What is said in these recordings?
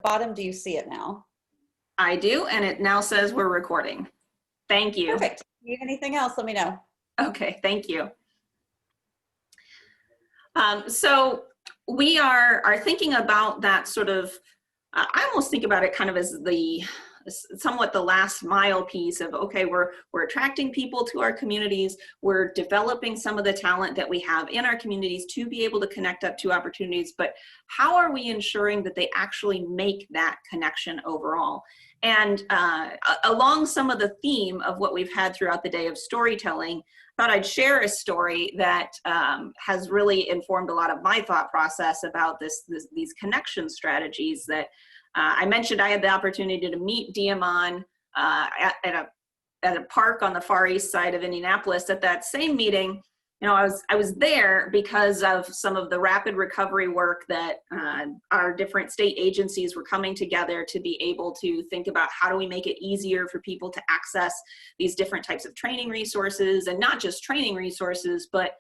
bottom, do you see it now? I do, and it now says we're recording. Thank you. Perfect. Need anything else, let me know. Okay, thank you. So we are thinking about that sort of, I almost think about it kind of as the somewhat the last mile piece of, okay, we're attracting people to our communities, we're developing some of the talent that we have in our communities to be able to connect up to opportunities, but how are we ensuring that they actually make that connection overall? And along some of the theme of what we've had throughout the day of storytelling, I thought I'd share a story that has really informed a lot of my thought process about these connection strategies that I mentioned. I had the opportunity to meet Diamond at a park on the far east side of Indianapolis. At that same meeting, I was there because of some of the rapid recovery work that our different state agencies were coming together to be able to think about how do we make it easier for people to access these different types of training resources, and not just training resources, but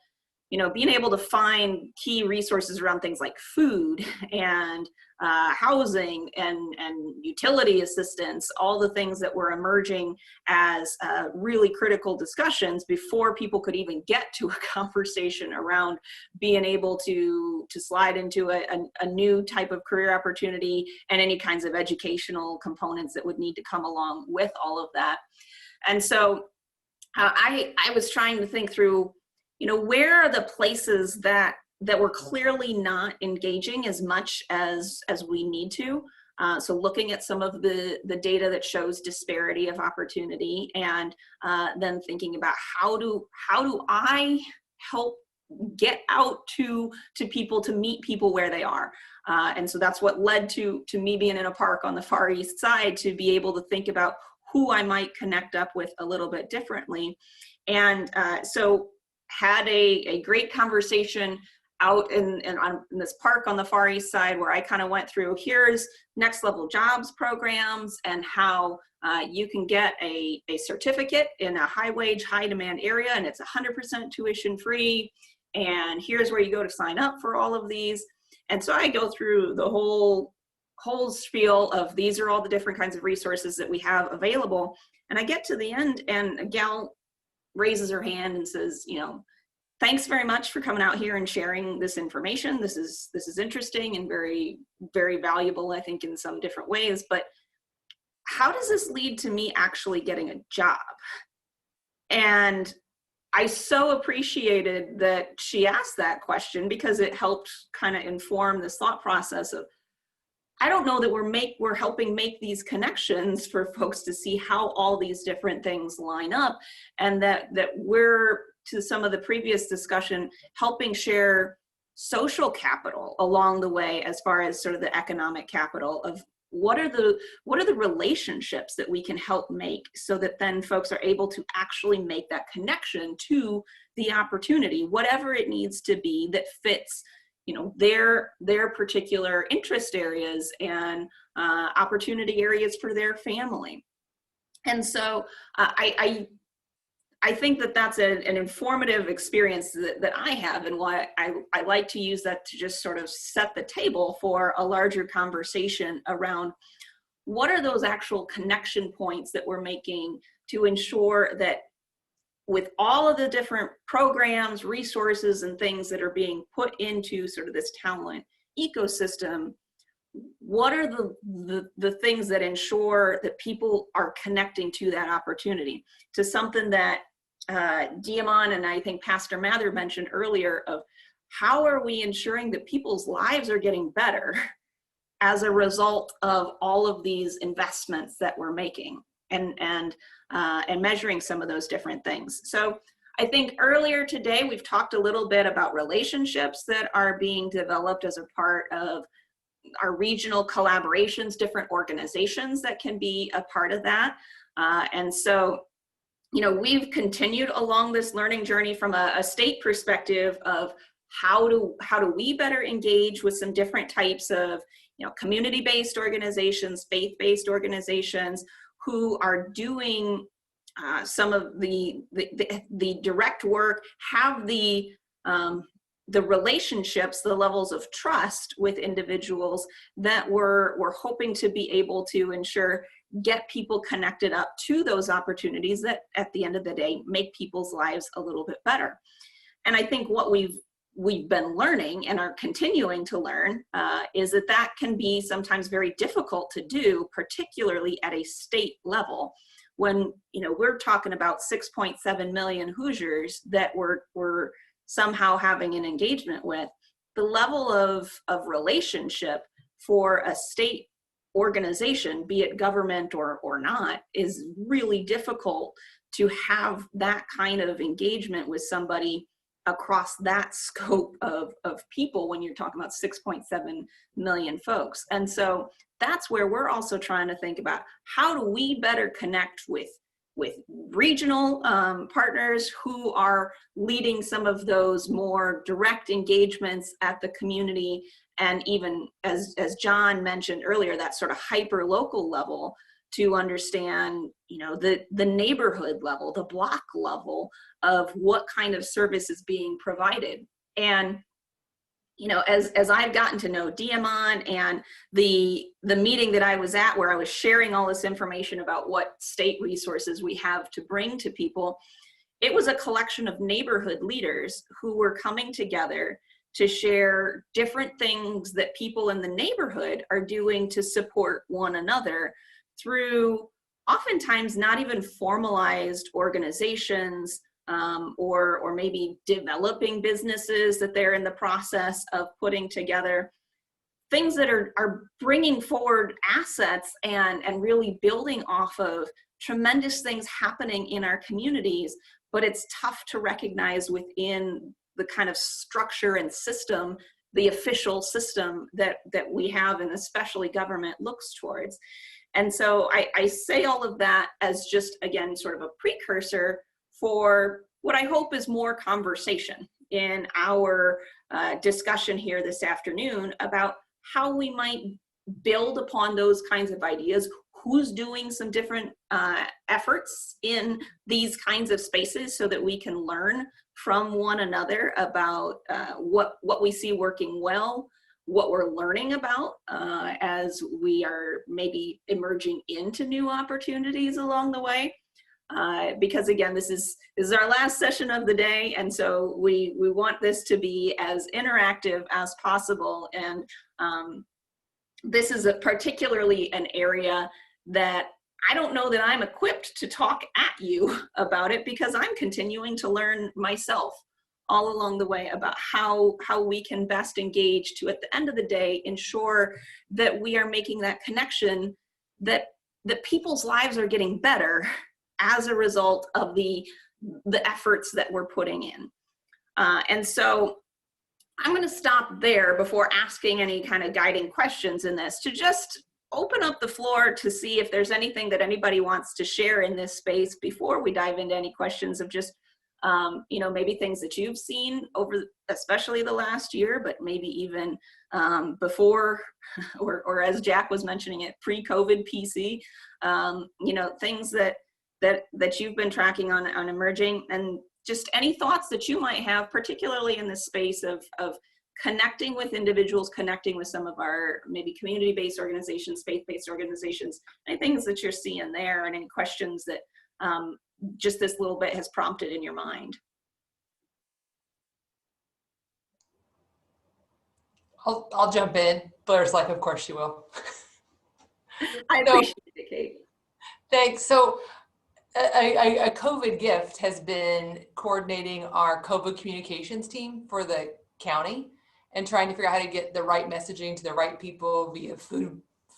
being able to find key resources around things like food and housing and utility assistance, all the things that were emerging as really critical discussions before people could even get to a conversation around being able to slide into a new type of career opportunity and any kinds of educational components that would need to come along with all of that. And so I was trying to think through, where are the places that we're clearly not engaging as much as we need to. So looking at some of the data that shows disparity of opportunity, and then thinking about how do I help get out to people, to meet people where they are. And so that's what led to me being in a park on the far east side, to be able to think about who I might connect up with a little bit differently. And so had a great conversation out in this park on the far east side, where I kind of went through, here's next level jobs programs and how you can get a certificate in a high wage, high demand area, and it's 100% tuition free. And here's where you go to sign up for all of these. And so I go through the whole spiel of, these are all the different kinds of resources that we have available. And I get to the end, and a gal raises her hand and says, thanks very much for coming out here and sharing this information. This is interesting and very, very valuable, I think, in some different ways. But how does this lead to me actually getting a job? And I so appreciated that she asked that question, because it helped kind of inform this thought process of, I don't know that we're helping make these connections for folks to see how all these different things line up, and that we're, to some of the previous discussion, helping share social capital along the way, as far as sort of the economic capital of what are the relationships that we can help make, so that then folks are able to actually make that connection to the opportunity, whatever it needs to be that fits their particular interest areas and opportunity areas for their family. And so I think that that's an informative experience that I have, and why I like to use that to just sort of set the table for a larger conversation around what are those actual connection points that we're making to ensure that, with all of the different programs, resources, and things that are being put into sort of this talent ecosystem, what are the things that ensure that people are connecting to that opportunity, to something that Diamond and I think Pastor Mather mentioned earlier, of how are we ensuring that people's lives are getting better as a result of all of these investments that we're making, and measuring some of those different things. So I think earlier today, we've talked a little bit about relationships that are being developed as a part of our regional collaborations, different organizations that can be a part of that. And so, we've continued along this learning journey from a state perspective of how do we better engage with some different types of, community-based organizations, faith-based organizations, who are doing some of the direct work, have the the relationships, the levels of trust with individuals that we're hoping to be able to ensure get people connected up to those opportunities that at the end of the day make people's lives a little bit better. And I think what we've been learning and are continuing to learn is that that can be sometimes very difficult to do, particularly at a state level. When, you know, we're talking about 6.7 million Hoosiers that we're somehow having an engagement with, the level of relationship for a state organization, be it government or not, is really difficult to have that kind of engagement with somebody across that scope of people when you're talking about 6.7 million folks. And so that's where we're also trying to think about how do we better connect with regional partners who are leading some of those more direct engagements at the community, and even as John mentioned earlier, that sort of hyper local level to understand, you know, the neighborhood level, the block level of what kind of service is being provided. And, you know, as I've gotten to know Diamond and the meeting that I was at where I was sharing all this information about what state resources we have to bring to people, it was a collection of neighborhood leaders who were coming together to share different things that people in the neighborhood are doing to support one another through oftentimes not even formalized organizations, or maybe developing businesses that they're in the process of putting together, things that are bringing forward assets and really building off of tremendous things happening in our communities, but it's tough to recognize within the kind of structure and system, the official system that we have, and especially government looks towards. And so I say all of that as just, again, sort of a precursor for what I hope is more conversation in our discussion here this afternoon about how we might build upon those kinds of ideas, who's doing some different efforts in these kinds of spaces so that we can learn from one another about what we see working well, what we're learning about as we are maybe emerging into new opportunities along the way. Because again, this is our last session of the day, and so we want this to be as interactive as possible. And this is particularly an area that I don't know that I'm equipped to talk at you about it, because I'm continuing to learn myself all along the way about how we can best engage to, at the end of the day, ensure that we are making that connection, that people's lives are getting better as a result of the efforts that we're putting in. And so I'm going to stop there before asking any kind of guiding questions in this, to just open up the floor to see if there's anything that anybody wants to share in this space before we dive into any questions of just, you know, maybe things that you've seen over, especially the last year, but maybe even before, or as Jack was mentioning it, pre-COVID PC, you know, things that you've been tracking on emerging, and just any thoughts that you might have, particularly in this space of connecting with individuals, connecting with some of our maybe community-based organizations, faith-based organizations, any things that you're seeing there, and any questions that just this little bit has prompted in your mind. I'll jump in. Blair's like, of course she will. I appreciate it, Kate. Thanks. So a COVID gift has been coordinating our COVID communications team for the county and trying to figure out how to get the right messaging to the right people via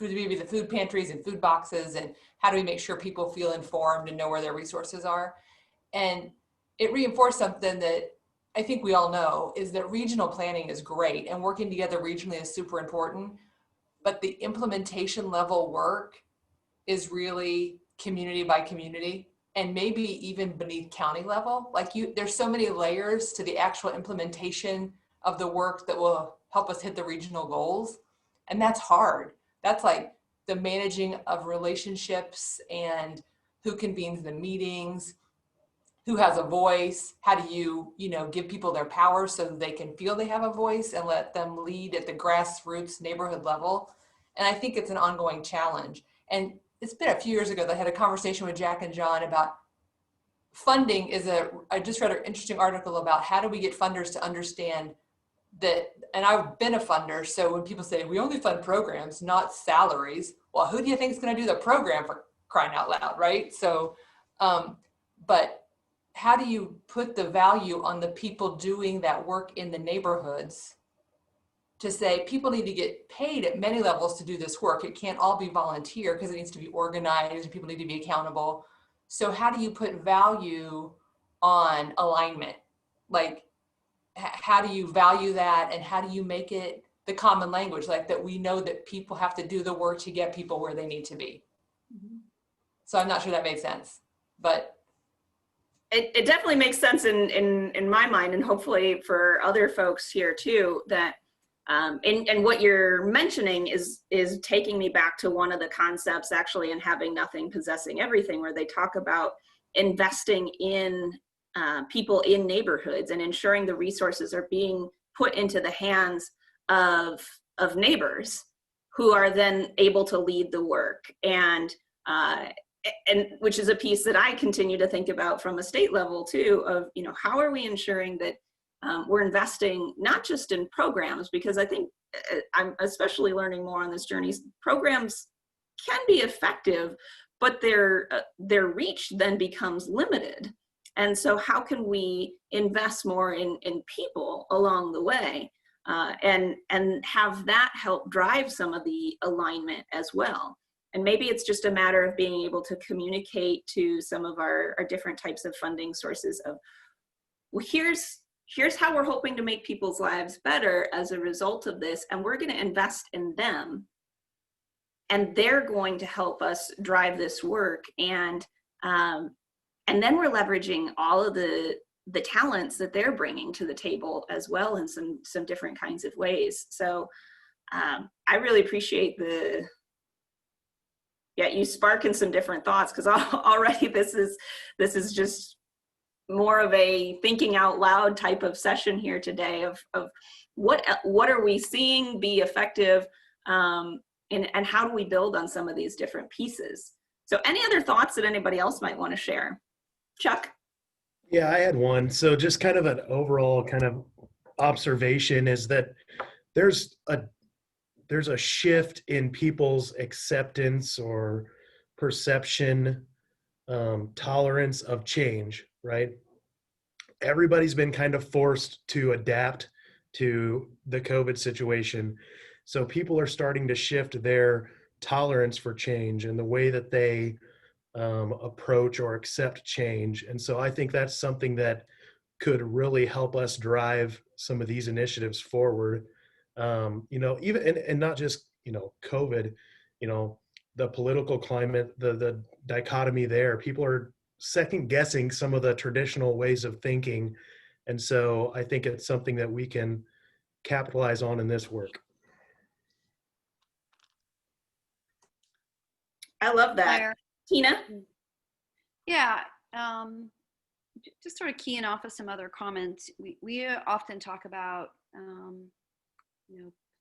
maybe the food pantries and food boxes, and how do we make sure people feel informed and know where their resources are. And it reinforced something that I think we all know, is that regional planning is great and working together regionally is super important, but the implementation level work is really community by community, and maybe even beneath county level. Like there's so many layers to the actual implementation of the work that will help us hit the regional goals. And that's hard. That's like the managing of relationships and who convenes the meetings who has a voice? How do you, give people their power so they can feel they have a voice and let them lead at the grassroots neighborhood level? And I think it's an ongoing challenge. And it's been a few years ago that I had a conversation with Jack and John about funding. I just read an interesting article about how do we get funders to understand that, and I've been a funder, so when people say we only fund programs, not salaries, well, who do you think is going to do the program, for crying out loud, right? So, but how do you put the value on the people doing that work in the neighborhoods to say people need to get paid at many levels to do this work? It can't all be volunteer because it needs to be organized and people need to be accountable. So how do you put value on alignment? Like, how do you value that, and how do you make it the common language, like that we know that people have to do the work to get people where they need to be? Mm-hmm. So I'm not sure that made sense, but it definitely makes sense in my mind, and hopefully for other folks here too, that and what you're mentioning is taking me back to one of the concepts actually in Having Nothing, Possessing Everything, where they talk about investing in people in neighborhoods and ensuring the resources are being put into the hands of neighbors who are then able to lead the work. And which is a piece that I continue to think about from a state level too, of, how are we ensuring that we're investing not just in programs, because I think I'm especially learning more on this journey, programs can be effective, but their reach then becomes limited. And so how can we invest more in people along the way and have that help drive some of the alignment as well? And maybe it's just a matter of being able to communicate to some of our different types of funding sources of, well, here's how we're hoping to make people's lives better as a result of this, and we're going to invest in them, and they're going to help us drive this work. And then we're leveraging all of the talents that they're bringing to the table as well in some different kinds of ways. So I really appreciate you sparking some different thoughts, because already this is just more of a thinking out loud type of session here today of what are we seeing be effective, and how do we build on some of these different pieces. So any other thoughts that anybody else might want to share? Chuck? Yeah, I had one. So just kind of an overall kind of observation is that there's a shift in people's acceptance or perception, tolerance of change, right? Everybody's been kind of forced to adapt to the COVID situation. So people are starting to shift their tolerance for change and the way that they approach or accept change. And so I think that's something that could really help us drive some of these initiatives forward. Even and not just, COVID, the political climate, the dichotomy there, people are second guessing some of the traditional ways of thinking. And so I think it's something that we can capitalize on in this work. I love that. Blair. Tina? Yeah, just sort of keying off of some other comments. We often talk about,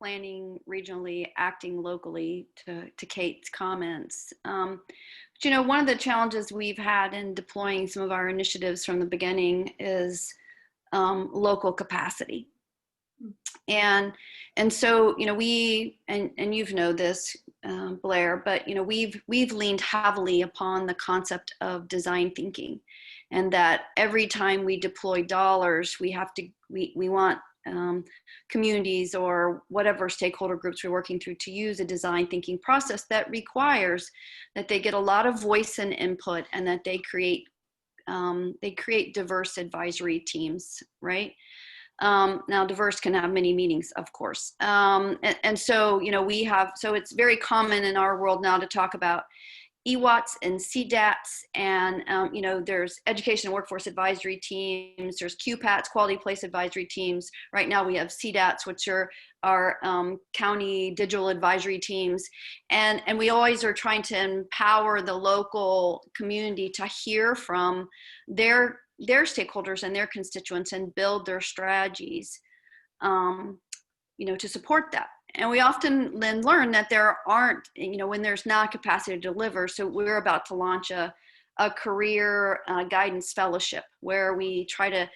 planning regionally, acting locally, to Kate's comments. But, one of the challenges we've had in deploying some of our initiatives from the beginning is local capacity. And so, we, and you've known this, Blair, but, we've leaned heavily upon the concept of design thinking, and that every time we deploy dollars, we want communities or whatever stakeholder groups we're working through to use a design thinking process that requires that they get a lot of voice and input, and that they create diverse advisory teams, right? Now, diverse can have many meanings, of course. And so, so it's very common in our world now to talk about EWATs and CDATs, and, there's education and workforce advisory teams, there's QPATs, quality place advisory teams. Right now we have CDATs, which are our county digital advisory teams. And we always are trying to empower the local community to hear from their their stakeholders and their constituents and build their strategies, to support that. And we often then learn that there aren't, when there's not capacity to deliver. So we're about to launch a career guidance fellowship where we try to,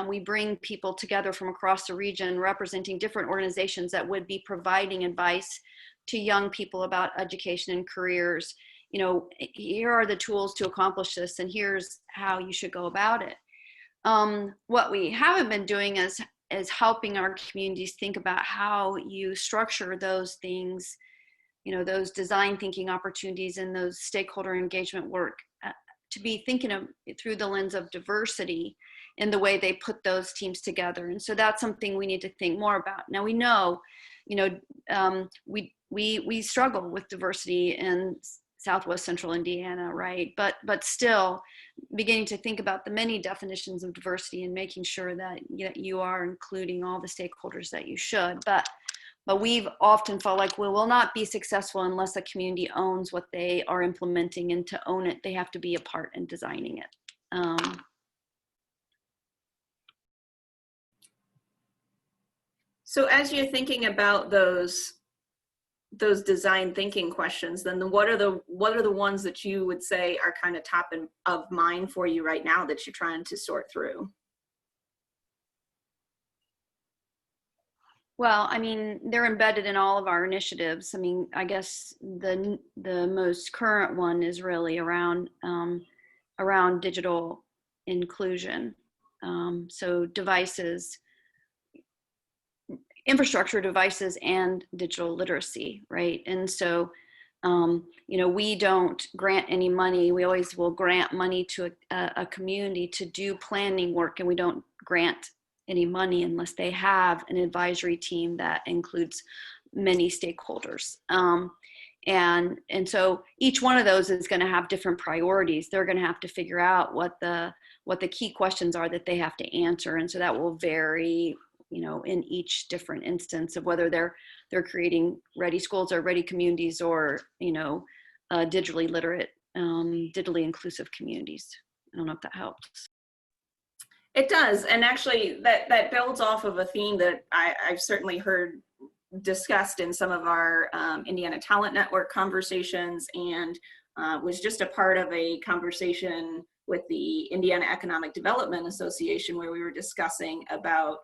we bring people together from across the region representing different organizations that would be providing advice to young people about education and careers. Here are the tools to accomplish this, and here's how you should go about it. What we haven't been doing is helping our communities think about how you structure those things, those design thinking opportunities and those stakeholder engagement work to be thinking of through the lens of diversity in the way they put those teams together. And so that's something we need to think more about. Now we know, we struggle with diversity in Southwest Central Indiana, right? But still beginning to think about the many definitions of diversity and making sure that you are including all the stakeholders that you should. But we've often felt like we will not be successful unless a community owns what they are implementing, and to own it, they have to be a part in designing it. So as you're thinking about those design thinking questions, then what are the ones that you would say are kind of top of mind for you right now that you're trying to sort through? Well, I mean, they're embedded in all of our initiatives. I mean, I guess the most current one is really around digital inclusion. So devices, infrastructure, devices, and digital literacy, right? And so, we don't grant any money. We always will grant money to a community to do planning work, and we don't grant any money unless they have an advisory team that includes many stakeholders. And so each one of those is going to have different priorities. They're going to have to figure out what the key questions are that they have to answer. And so that will vary, in each different instance of whether they're creating ready schools or ready communities, or, digitally literate, digitally inclusive communities. I don't know if that helps. It does, and actually that builds off of a theme that I've certainly heard discussed in some of our Indiana Talent Network conversations, and was just a part of a conversation with the Indiana Economic Development Association where we were discussing about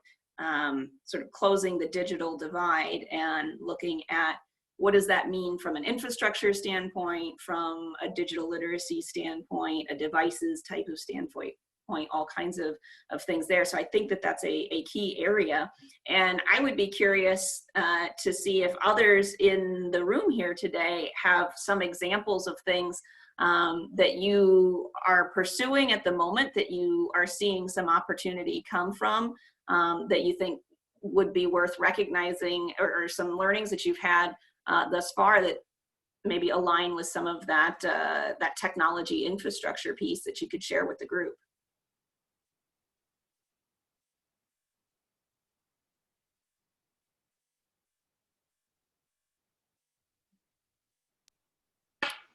sort of closing the digital divide and looking at what does that mean from an infrastructure standpoint, from a digital literacy standpoint, a devices type of standpoint, all kinds of things there. So I think that that's a key area. And I would be curious to see if others in the room here today have some examples of things that you are pursuing at the moment, that you are seeing some opportunity come from, that you think would be worth recognizing, or some learnings that you've had thus far that maybe align with some of that technology infrastructure piece that you could share with the group.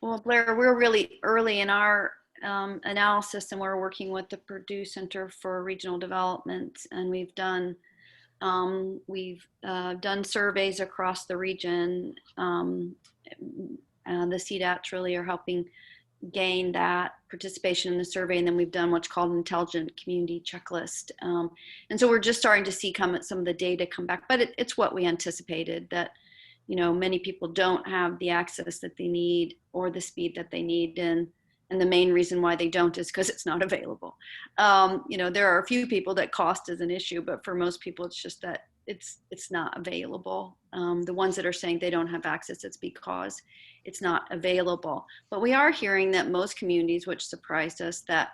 Well, Blair, we're really early in our analysis, and we're working with the Purdue Center for Regional Development, and we've done surveys across the region. The CDATs really are helping gain that participation in the survey, and then we've done what's called an intelligent community checklist. And so we're just starting to see some of the data come back, but it's what we anticipated, that many people don't have the access that they need or the speed that they need, and the main reason why they don't is because it's not available. There are a few people that cost is an issue, but for most people it's just that it's not available. The ones that are saying they don't have access, it's because it's not available. But we are hearing that most communities, which surprised us, that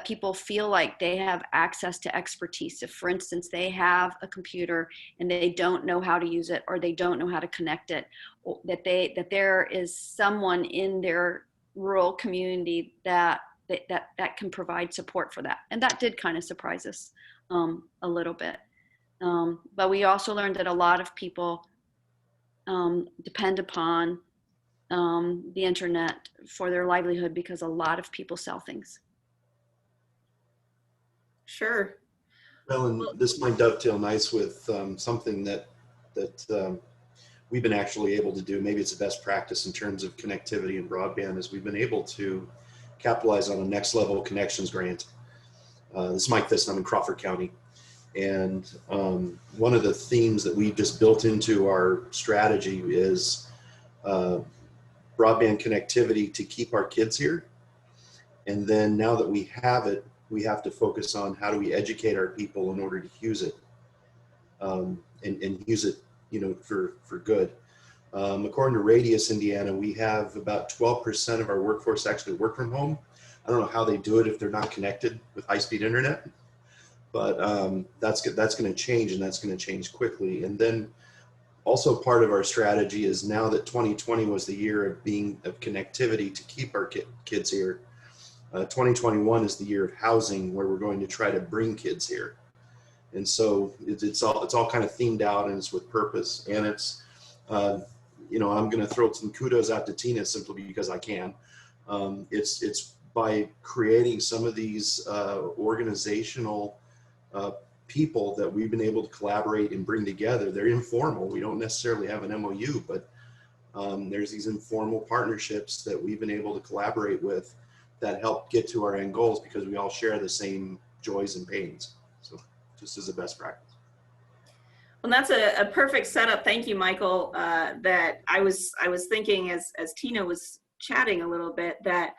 people feel like they have access to expertise. If, for instance, they have a computer and they don't know how to use it, or they don't know how to connect it, that there is someone in their rural community that can provide support for that. And that did kind of surprise us a little bit. But we also learned that a lot of people depend upon the internet for their livelihood, because a lot of people sell things. Sure. Well, and this might dovetail nice with something that we've been actually able to do. Maybe it's a best practice in terms of connectivity and broadband, is we've been able to capitalize on a next level connections grant. This is Mike Thist, I'm in Crawford County. And one of the themes that we just built into our strategy is broadband connectivity to keep our kids here. And then now that we have it, we have to focus on how do we educate our people in order to use it, and use it, for good. According to Radius Indiana, we have about 12% of our workforce actually work from home. I don't know how they do it if they're not connected with high-speed internet, but that's going to change, and that's going to change quickly. And then also part of our strategy is, now that 2020 was the year of connectivity to keep our kids here, 2021 is the year of housing, where we're going to try to bring kids here. And so it's all kind of themed out, and it's with purpose. And it's, I'm going to throw some kudos out to Tina simply because I can. It's by creating some of these organizational people that we've been able to collaborate and bring together. They're informal. We don't necessarily have an MOU, but there's these informal partnerships that we've been able to collaborate with that help get to our end goals, because we all share the same joys and pains. So just as a best practice. Well, that's a perfect setup. Thank you, Michael. That I was thinking as Tina was chatting a little bit, that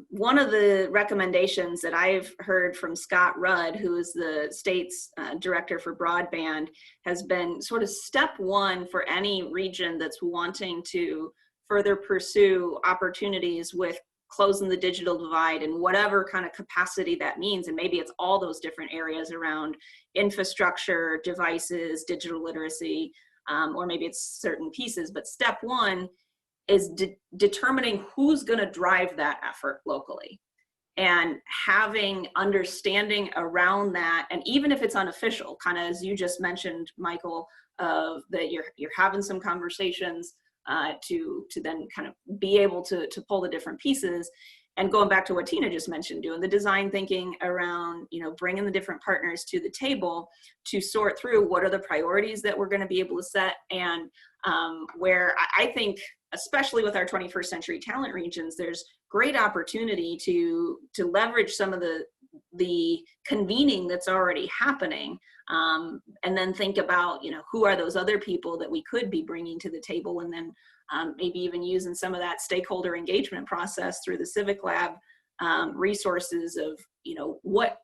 one of the recommendations that I've heard from Scott Rudd, who is the state's director for broadband, has been sort of step one for any region that's wanting to further pursue opportunities with closing the digital divide in whatever kind of capacity that means. And maybe it's all those different areas around infrastructure, devices, digital literacy, or maybe it's certain pieces. But step one is determining who's going to drive that effort locally, and having understanding around that. And even if it's unofficial, kind of as you just mentioned, Michael, of that you're having some conversations to then kind of be able to pull the different pieces. And going back to what Tina just mentioned, doing the design thinking around, bringing the different partners to the table to sort through what are the priorities that we're going to be able to set. And where I think, especially with our 21st century talent regions, there's great opportunity to leverage some of the convening that's already happening, and then think about, who are those other people that we could be bringing to the table, and then maybe even using some of that stakeholder engagement process through the Civic Lab resources of, what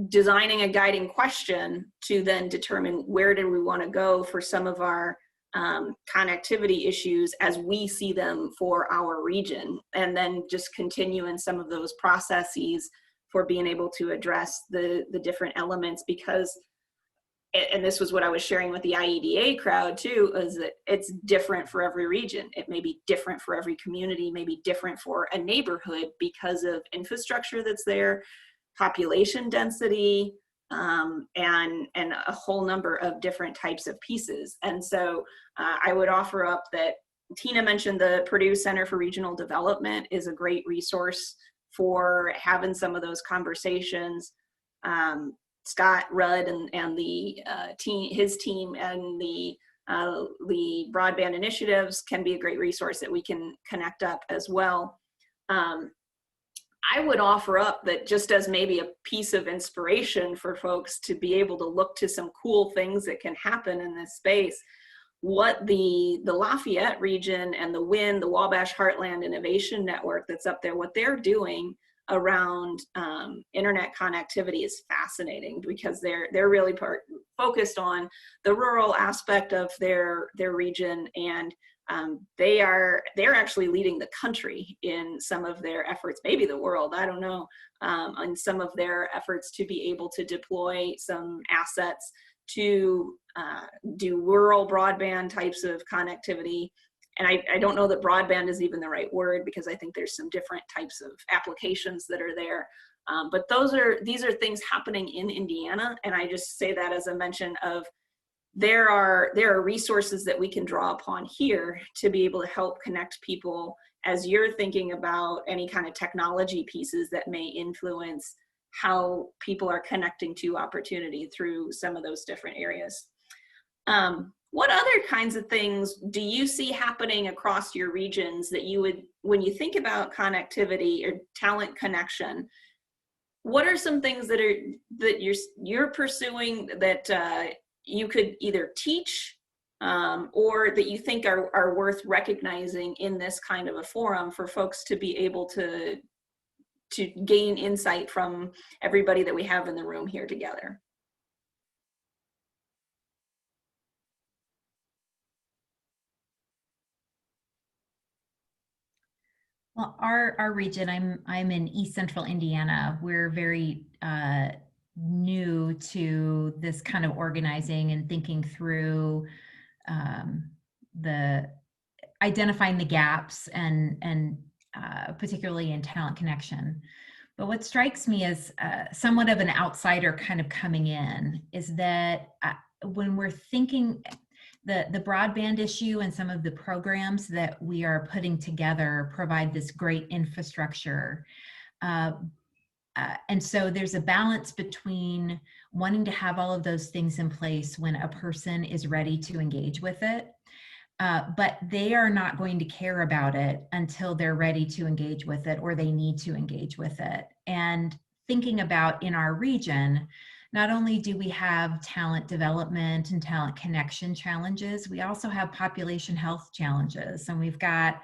designing a guiding question to then determine where do we want to go for some of our connectivity issues as we see them for our region, and then just continue in some of those processes for being able to address the different elements. Because, and this was what I was sharing with the IEDA crowd too, is that it's different for every region. It may be different for every community, maybe different for a neighborhood because of infrastructure that's there, population density, and a whole number of different types of pieces. And so I would offer up that Tina mentioned the Purdue Center for Regional Development is a great resource for having some of those conversations. Scott Rudd and the his team and the broadband initiatives can be a great resource that we can connect up as well. I would offer up that, just as maybe a piece of inspiration for folks to be able to look to some cool things that can happen in this space, what the Lafayette region and the WIN, the Wabash Heartland Innovation Network that's up there, what they're doing around internet connectivity is fascinating, because they're really focused on the rural aspect of their region, and they're actually leading the country in some of their efforts, maybe the world, I don't know, on some of their efforts to be able to deploy some assets to do rural broadband types of connectivity. And I don't know that broadband is even the right word, because I think there's some different types of applications that are there. But these are things happening in Indiana. And I just say that as a mention of, there are resources that we can draw upon here to be able to help connect people as you're thinking about any kind of technology pieces that may influence how people are connecting to opportunity through some of those different areas. What other kinds of things do you see happening across your regions that you would, when you think about connectivity or talent connection, what are some things that you're pursuing that you could either teach or that you think are worth recognizing in this kind of a forum for folks to be able to gain insight from everybody that we have in the room here together? Well, our region, I'm in East Central Indiana. We're very new to this kind of organizing and thinking through the identifying the gaps and particularly in talent connection. But what strikes me as somewhat of an outsider kind of coming in is that when we're thinking the broadband issue and some of the programs that we are putting together provide this great infrastructure. And so there's a balance between wanting to have all of those things in place when a person is ready to engage with it. But they are not going to care about it until they're ready to engage with it or they need to engage with it. And thinking about in our region, not only do we have talent development and talent connection challenges, we also have population health challenges, and we've got,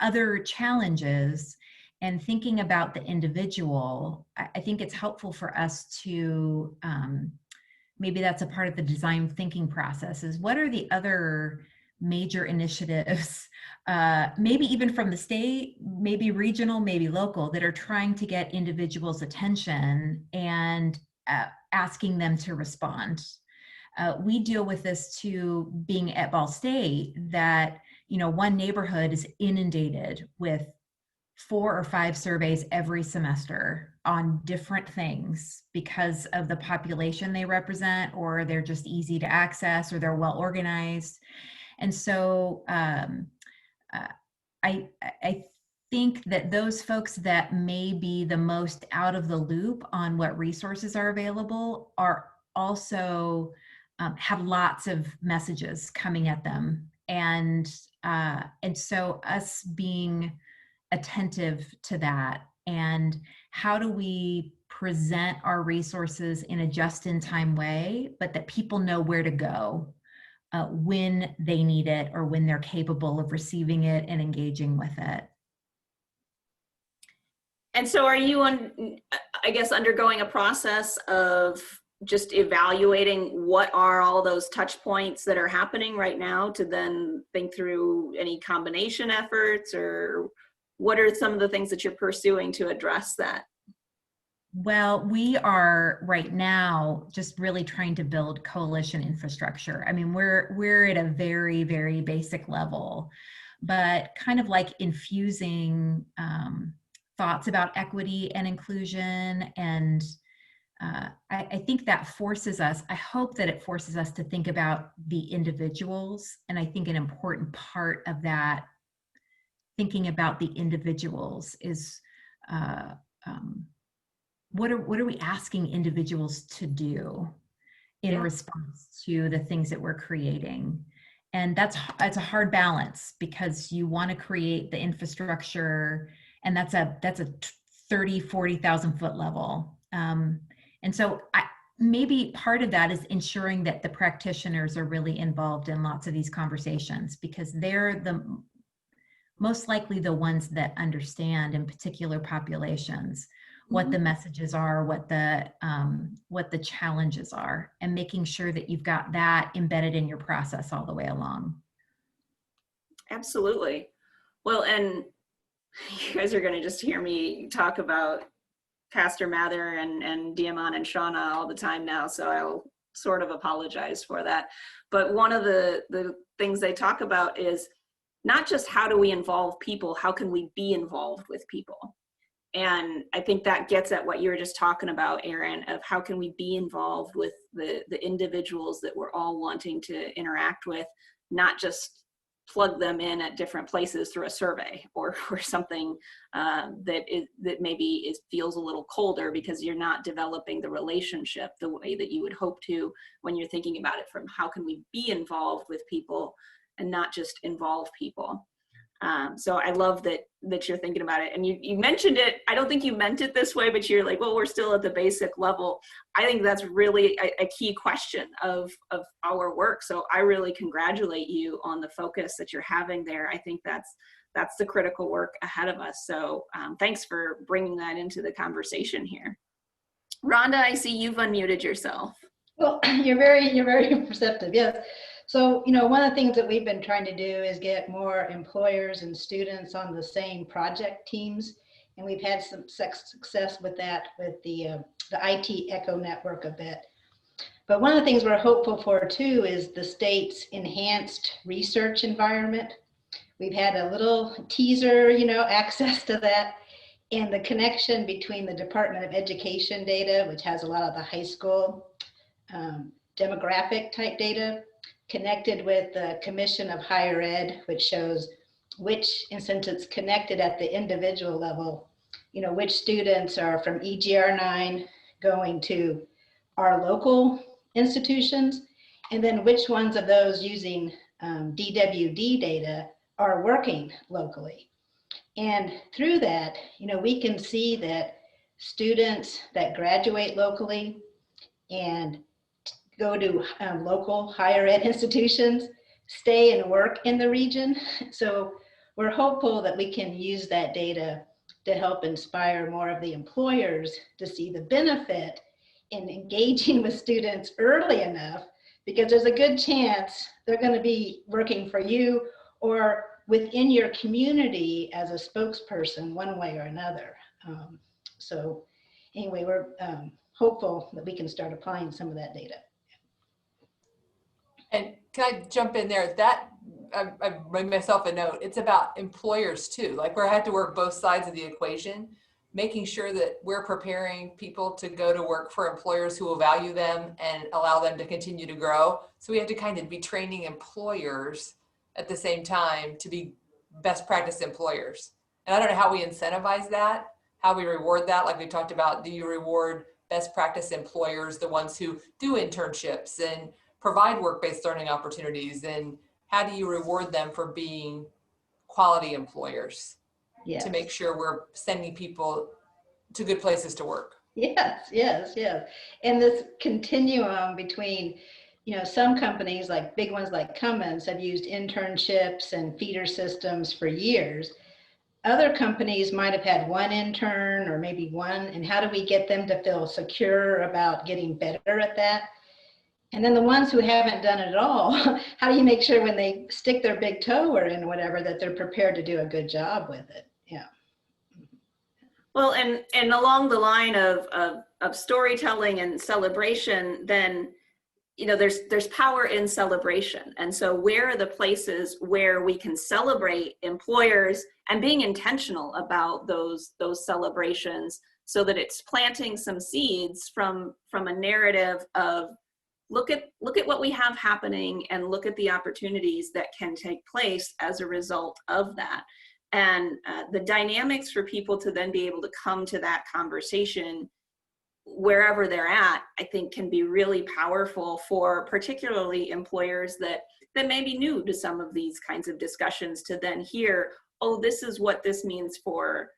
other challenges. And thinking about the individual, I think it's helpful for us to, maybe that's a part of the design thinking process, is what are the other major initiatives, maybe even from the state, maybe regional, maybe local, that are trying to get individuals' attention and asking them to respond. We deal with this too, being at Ball State, that, one neighborhood is inundated with 4 or 5 surveys every semester on different things because of the population they represent, or they're just easy to access, or they're well organized. And so I think that those folks that may be the most out of the loop on what resources are available are also have lots of messages coming at them. And so us being attentive to that, and how do we present our resources in a just-in-time way, but that people know where to go when they need it or when they're capable of receiving it and engaging with it. And so are you undergoing a process of just evaluating what are all those touch points that are happening right now to then think through any combination efforts, or what are some of the things that you're pursuing to address that? Well, we are right now just really trying to build coalition infrastructure. I mean, we're at a very, very basic level, but kind of like infusing thoughts about equity and inclusion. And I think that forces us, I hope that it forces us to think about the individuals. And I think an important part of that, thinking about the individuals, is what are we asking individuals to do in response to the things that we're creating? And that's a hard balance, because you want to create the infrastructure, and that's a 30,000-40,000 foot level. And so maybe part of that is ensuring that the practitioners are really involved in lots of these conversations, because they're the most likely the ones that understand in particular populations what the messages are, what the challenges are, and making sure that you've got that embedded in your process all the way along. Absolutely. Well, and you guys are going to just hear me talk about Pastor Mather and Diamond and Shauna all the time now, so I'll sort of apologize for that. But one of the things they talk about is not just how do we involve people, how can we be involved with people? And I think that gets at what you were just talking about, Erin, of how can we be involved with the individuals that we're all wanting to interact with, not just plug them in at different places through a survey or something that maybe feels a little colder because you're not developing the relationship the way that you would hope to when you're thinking about it from how can we be involved with people and not just involve people. So I love that you're thinking about it. And you mentioned it, I don't think you meant it this way, but you're like, well, we're still at the basic level. I think that's really a key question of our work. So I really congratulate you on the focus that you're having there. I think that's the critical work ahead of us. So thanks for bringing that into the conversation here. Rhonda, I see you've unmuted yourself. Well, you're very perceptive, yes. So, one of the things that we've been trying to do is get more employers and students on the same project teams. And we've had some success with that with the IT Echo Network a bit. But one of the things we're hopeful for too is the state's enhanced research environment. We've had a little teaser, access to that. And the connection between the Department of Education data, which has a lot of the high school demographic type data, connected with the Commission of Higher Ed, which shows which, and since it's connected at the individual level, which students are from EGR 9 going to our local institutions, and then which ones of those using DWD data are working locally. And through that, we can see that students that graduate locally and go to local higher ed institutions, stay and work in the region. So we're hopeful that we can use that data to help inspire more of the employers to see the benefit in engaging with students early enough, because there's a good chance they're going to be working for you or within your community as a spokesperson one way or another. So anyway, we're hopeful that we can start applying some of that data. And can I jump in there? That I made myself a note. It's about employers too. Like we have to work both sides of the equation, making sure that we're preparing people to go to work for employers who will value them and allow them to continue to grow. So we have to kind of be training employers at the same time to be best practice employers. And I don't know how we incentivize that, how we reward that. Like we talked about, do you reward best practice employers, the ones who do internships and provide work-based learning opportunities, and how do you reward them for being quality employers? Yes. To make sure we're sending people to good places to work? Yes. And this continuum between, some companies like big ones like Cummins have used internships and feeder systems for years. Other companies might have had one intern or maybe one, and how do we get them to feel secure about getting better at that? And then the ones who haven't done it at all, how do you make sure when they stick their big toe or in whatever that they're prepared to do a good job with it? Yeah. Well, and along the line of storytelling and celebration, then, there's power in celebration. And so where are the places where we can celebrate employers and being intentional about those celebrations so that it's planting some seeds from a narrative of look at what we have happening and look at the opportunities that can take place as a result of that. And the dynamics for people to then be able to come to that conversation wherever they're at, I think can be really powerful for particularly employers that may be new to some of these kinds of discussions, to then hear, oh, this is what this means for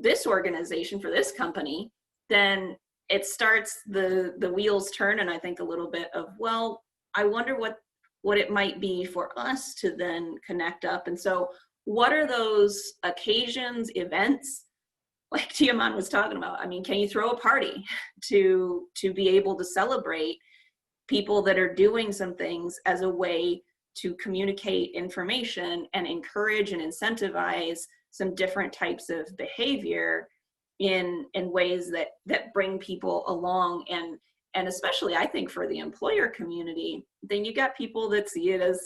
this organization, for this company. Then it starts the wheels turn, and I think a little bit of, well, I wonder what it might be for us to then connect up. And so what are those occasions, events, like Tiaman was talking about? I mean, can you throw a party to be able to celebrate people that are doing some things as a way to communicate information and encourage and incentivize some different types of behavior in ways that bring people along, and especially I think for the employer community, then you got people that see it as,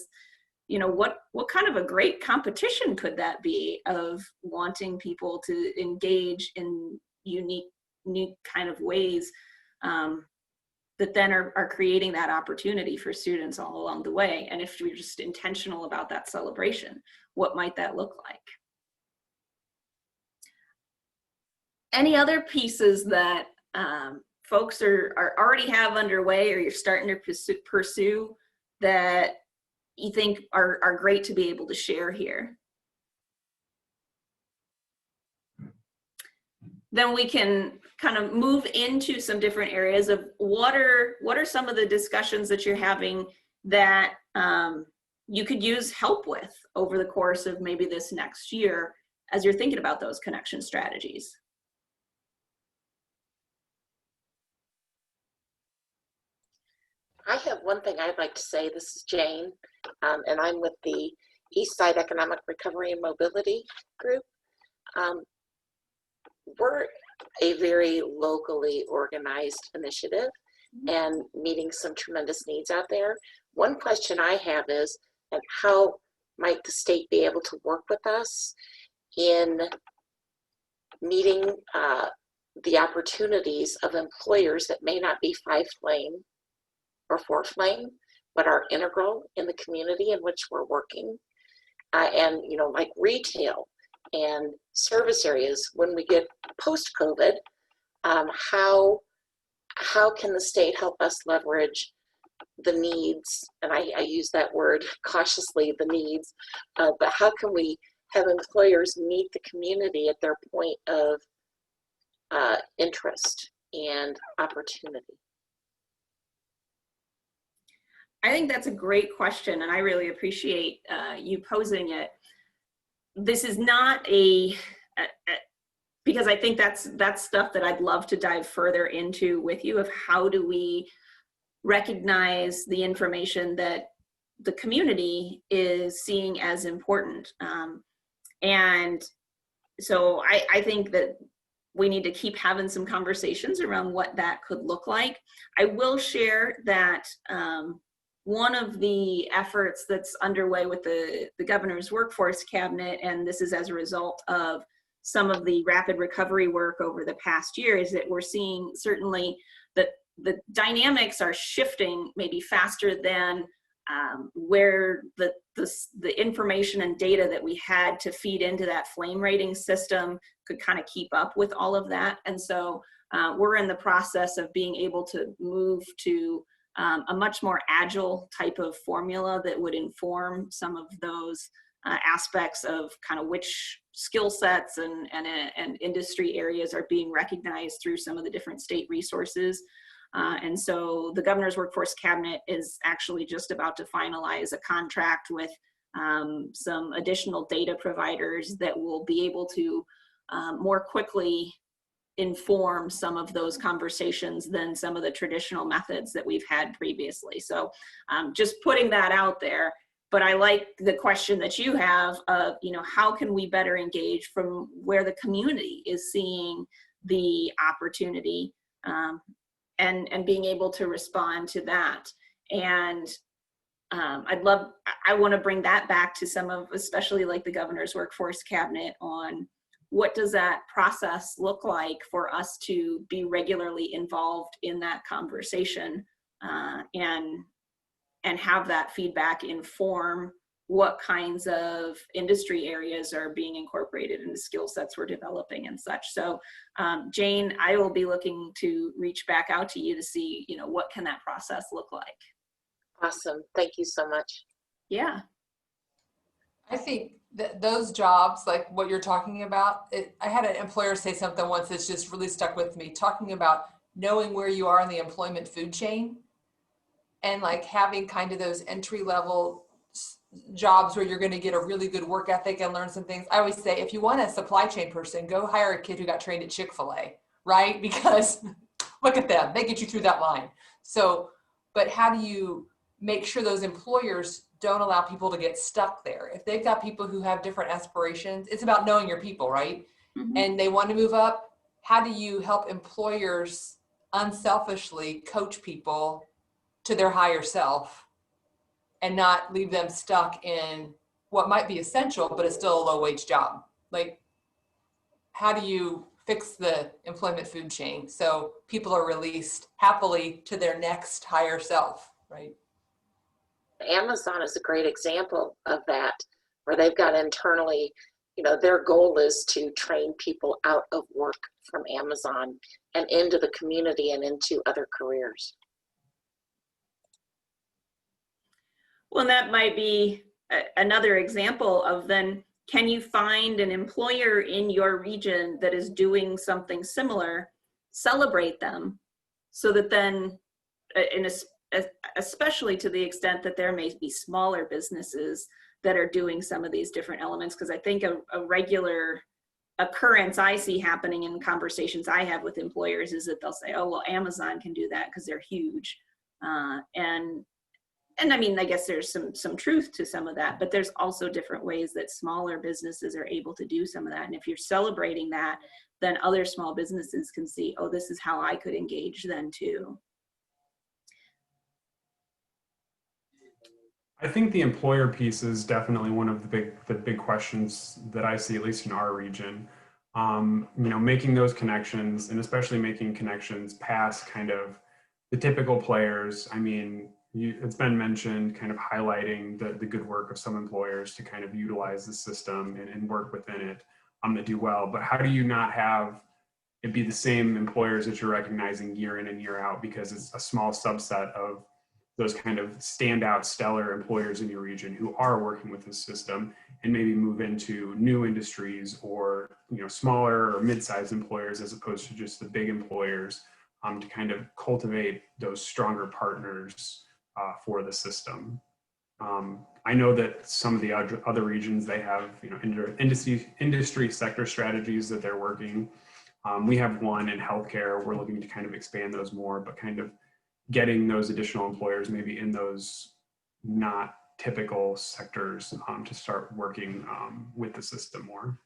what kind of a great competition could that be of wanting people to engage in unique kind of ways. that then are creating that opportunity for students all along the way. And if we're just intentional about that celebration, what might that look like? Any other pieces that folks are already have underway, or you're starting to pursue that you think are great to be able to share here? Then we can kind of move into some different areas of what are some of the discussions that you're having that you could use help with over the course of maybe this next year as you're thinking about those connection strategies. I have one thing I'd like to say. This is Jane, and I'm with the East Side Economic Recovery and Mobility Group. We're a very locally organized initiative and meeting some tremendous needs out there. One question I have is, and how might the state be able to work with us in meeting the opportunities of employers that may not be 5-flame or 4-flame, but are integral in the community in which we're working, and like retail and service areas. When we get post-COVID, how can the state help us leverage the needs? And I use that word cautiously, the needs, but how can we have employers meet the community at their point of interest and opportunity? I think that's a great question, and I really appreciate you posing it. This is not because I think that's stuff that I'd love to dive further into with you, of how do we recognize the information that the community is seeing as important. And so I think that we need to keep having some conversations around what that could look like. I will share that one of the efforts that's underway with the governor's workforce cabinet, and this is as a result of some of the rapid recovery work over the past year, is that we're seeing certainly that the dynamics are shifting maybe faster than where the information and data that we had to feed into that flame rating system could kind of keep up with all of that. And so we're in the process of being able to move to a much more agile type of formula that would inform some of those aspects of kind of which skill sets and industry areas are being recognized through some of the different state resources. And so the governor's workforce cabinet is actually just about to finalize a contract with some additional data providers that will be able to more quickly inform some of those conversations than some of the traditional methods that we've had previously. So just putting that out there. But I like the question that you have of, how can we better engage from where the community is seeing the opportunity, and being able to respond to that. And I want to bring that back to some of, especially like the governor's workforce cabinet, on what does that process look like for us to be regularly involved in that conversation, and have that feedback inform what kinds of industry areas are being incorporated into skill sets we're developing and such. So Jane, I will be looking to reach back out to you to see, what can that process look like? Awesome. Thank you so much. Yeah. I think that those jobs, like what you're talking about, I had an employer say something once that's just really stuck with me, talking about knowing where you are in the employment food chain, and like having kind of those entry level jobs where you're going to get a really good work ethic and learn some things. I always say, if you want a supply chain person, go hire a kid who got trained at Chick-fil-A, right? Because look at them, they get you through that line. So, but how do you make sure those employers don't allow people to get stuck there? If they've got people who have different aspirations, it's about knowing your people, right? Mm-hmm. And they want to move up. How do you help employers unselfishly coach people to their higher self and not leave them stuck in what might be essential, but it's still a low wage job? Like, how do you fix the employment food chain. So people are released happily to their next higher self, right? Amazon is a great example of that, where they've got internally, their goal is to train people out of work from Amazon and into the community and into other careers. Well, that might be another example of then, can you find an employer in your region that is doing something similar, celebrate them, so that then, especially to the extent that there may be smaller businesses that are doing some of these different elements, because I think a regular occurrence I see happening in conversations I have with employers is that they'll say, oh, well, Amazon can do that because they're huge. And I mean, I guess there's some truth to some of that, but there's also different ways that smaller businesses are able to do some of that. And if you're celebrating that, then other small businesses can see, oh, this is how I could engage then too. I think the employer piece is definitely one of the big questions that I see, at least in our region. Making those connections, and especially making connections past kind of the typical players. I mean, it's been mentioned, kind of highlighting the good work of some employers to kind of utilize the system and work within it that do well. But how do you not have it be the same employers that you're recognizing year in and year out, because it's a small subset of those kind of standout stellar employers in your region who are working with this system, and maybe move into new industries or smaller or mid-sized employers as opposed to just the big employers, to kind of cultivate those stronger partners for the system. I know that some of the other regions, they have industry sector strategies that they're working. We have one in healthcare. We're looking to kind of expand those more, but kind of getting those additional employers maybe in those not typical sectors to start working with the system more.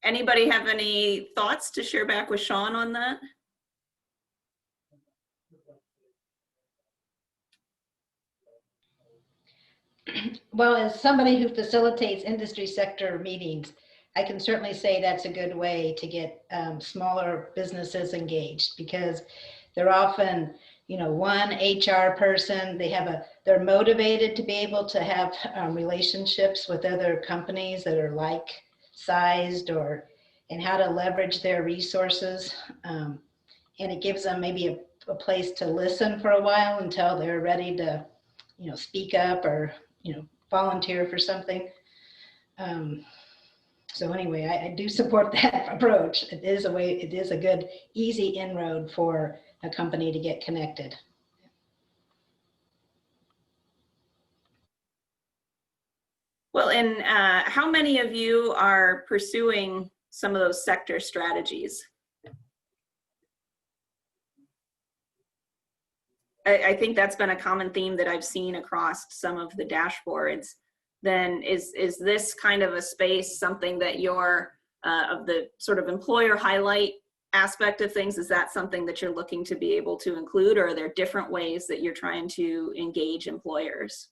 Anybody have any thoughts to share back with Sean on that? Well, as somebody who facilitates industry sector meetings, I can certainly say that's a good way to get smaller businesses engaged, because they're often, one HR person, they're motivated to be able to have relationships with other companies that are like-sized, and how to leverage their resources. And it gives them maybe a place to listen for a while until they're ready to, speak up or, volunteer for something. So anyway, I do support that approach. It is a good, easy inroad for a company to get connected. Well, and how many of you are pursuing some of those sector strategies? I think that's been a common theme that I've seen across some of the dashboards. Then is this kind of a space something that you're of the sort of employer highlight aspect of things? Is that something that you're looking to be able to include, or are there different ways that you're trying to engage employers?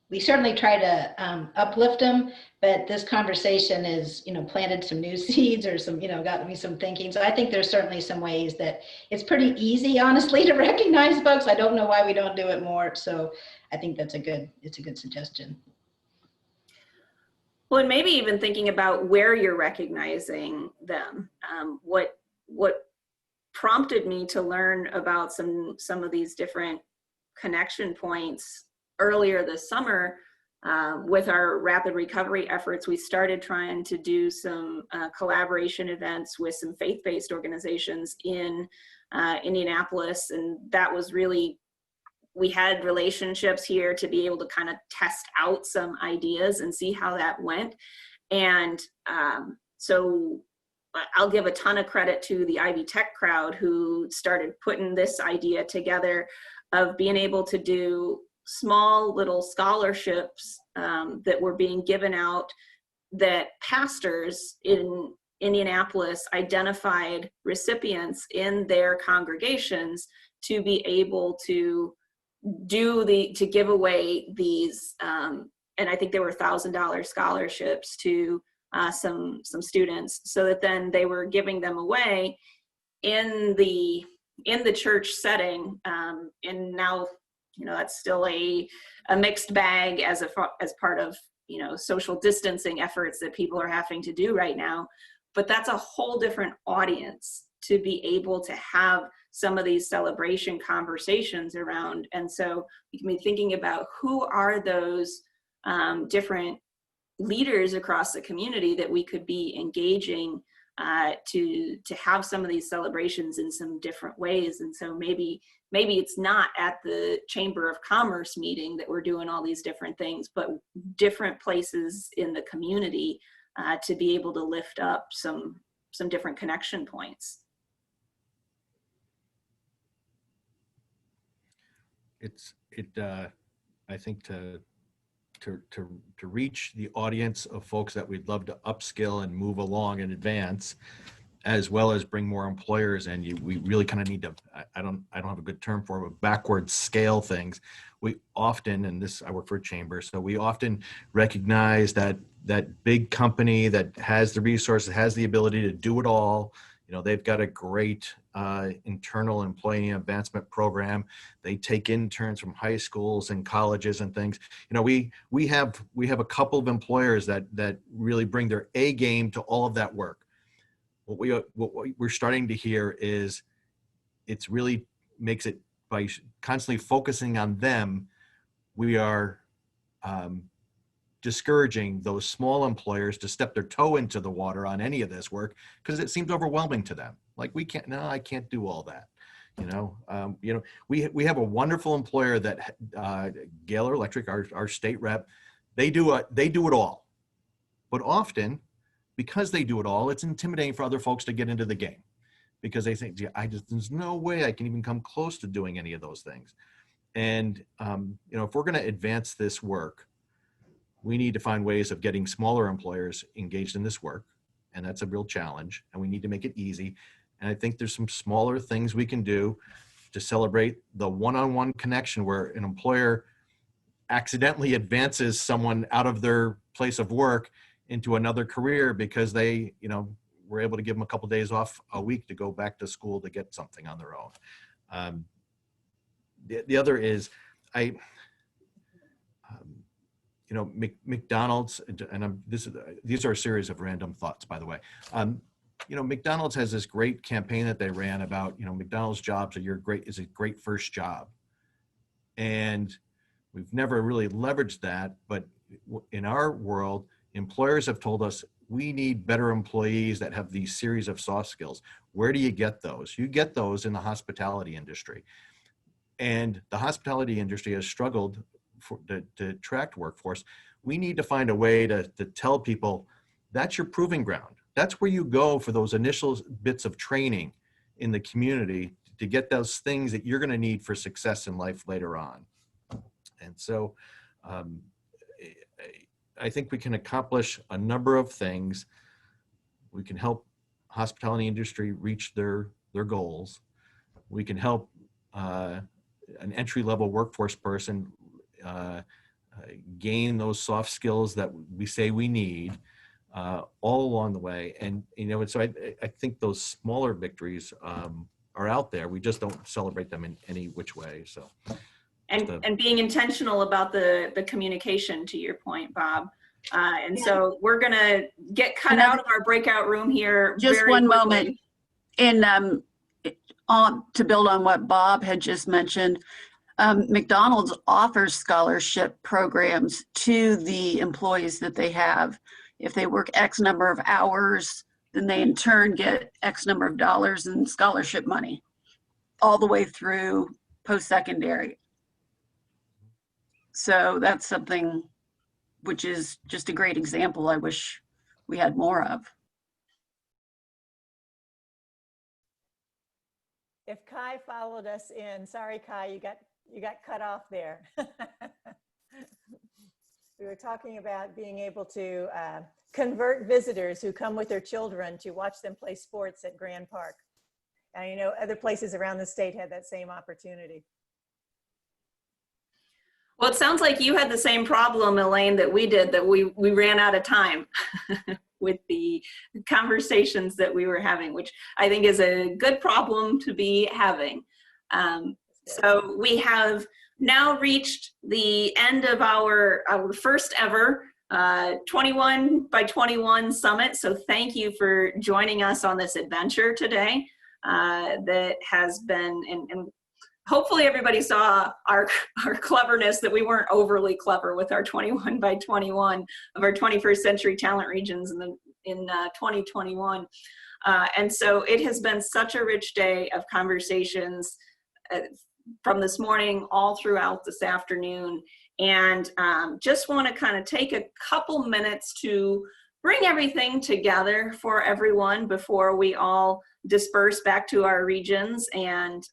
We certainly try to uplift them, but this conversation is, planted some new seeds, or some, got me some thinking. So I think there's certainly some ways that it's pretty easy, honestly, to recognize folks. I don't know why we don't do it more. So I think it's a good suggestion. Well, and maybe even thinking about where you're recognizing them. What prompted me to learn about some of these different connection points earlier this summer, with our rapid recovery efforts, we started trying to do some collaboration events with some faith-based organizations in Indianapolis. And that was really, we had relationships here to be able to kind of test out some ideas and see how that went. And so I'll give a ton of credit to the Ivy Tech crowd who started putting this idea together of being able to do small little scholarships that were being given out, that pastors in Indianapolis identified recipients in their congregations to be able to to give away these, and I think there were $1,000 scholarships to some students, so that then they were giving them away in the church setting, and now, you know, that's still a mixed bag as part of, you know, social distancing efforts that people are having to do right now. But that's a whole different audience to be able to have some of these celebration conversations around. And so you can be thinking about who are those different leaders across the community that we could be engaging to have some of these celebrations in some different ways. And so maybe it's not at the Chamber of Commerce meeting that we're doing all these different things, but different places in the community to be able to lift up some different connection points. I think to reach the audience of folks that we'd love to upskill and move along and advance, as well as bring more employers in, we really kind of need to, I don't have a good term for it, but backwards scale things. We often, and this, I work for a chamber, so we often recognize that big company that has the resources, has the ability to do it all. You know, they've got a great internal employee advancement program. They take interns from high schools and colleges and things. You know, we have a couple of employers that really bring their A game to all of that work. What we're starting to hear is it's really makes it, by constantly focusing on them, we are discouraging those small employers to step their toe into the water on any of this work, because it seems overwhelming to them. Like, I can't do all that. We have a wonderful employer that Gaylor Electric, our state rep, they do it all. But often, because they do it all, it's intimidating for other folks to get into the game, because they think, there's no way I can even come close to doing any of those things. And if we're going to advance this work, we need to find ways of getting smaller employers engaged in this work. And that's a real challenge, and we need to make it easy. And I think there's some smaller things we can do to celebrate the one-on-one connection, where an employer accidentally advances someone out of their place of work into another career because they, were able to give them a couple of days off a week to go back to school to get something on their own. The other is, McDonald's, and these are a series of random thoughts, by the way. McDonald's has this great campaign that they ran about, McDonald's jobs is a great first job. And we've never really leveraged that, but in our world, employers have told us we need better employees that have these series of soft skills. Where do you get those? You get those in the hospitality industry. And the hospitality industry has struggled to attract workforce. We need to find a way to tell people that's your proving ground. That's where you go for those initial bits of training in the community to get those things that you're going to need for success in life later on. And so I think we can accomplish a number of things. We can help hospitality industry reach their goals. We can help an entry-level workforce person gain those soft skills that we say we need all along the way. And, so I think those smaller victories are out there. We just don't celebrate them in any which way. So. And being intentional about the communication, to your point, Bob. So we're going to get cut out of our breakout room here. Just one moment. And to build on what Bob had just mentioned, McDonald's offers scholarship programs to the employees that they have. If they work X number of hours, then they in turn get X number of dollars in scholarship money, all the way through post-secondary. So that's something which is just a great example I wish we had more of. If Kai followed us in, sorry, Kai, you got cut off there. We were talking about being able to convert visitors who come with their children to watch them play sports at Grand Park. And other places around the state had that same opportunity. Well, it sounds like you had the same problem, Elaine, that we did, that we ran out of time with the conversations that we were having, which I think is a good problem to be having. So we have now reached the end of our first ever 21 by 21 summit. So thank you for joining us on this adventure today. That has been, and hopefully everybody saw our cleverness, that we weren't overly clever with our 21 by 21 of our 21st century talent regions in 2021. And so it has been such a rich day of conversations from this morning all throughout this afternoon. And just want to kind of take a couple minutes to bring everything together for everyone before we all disperse back to our regions and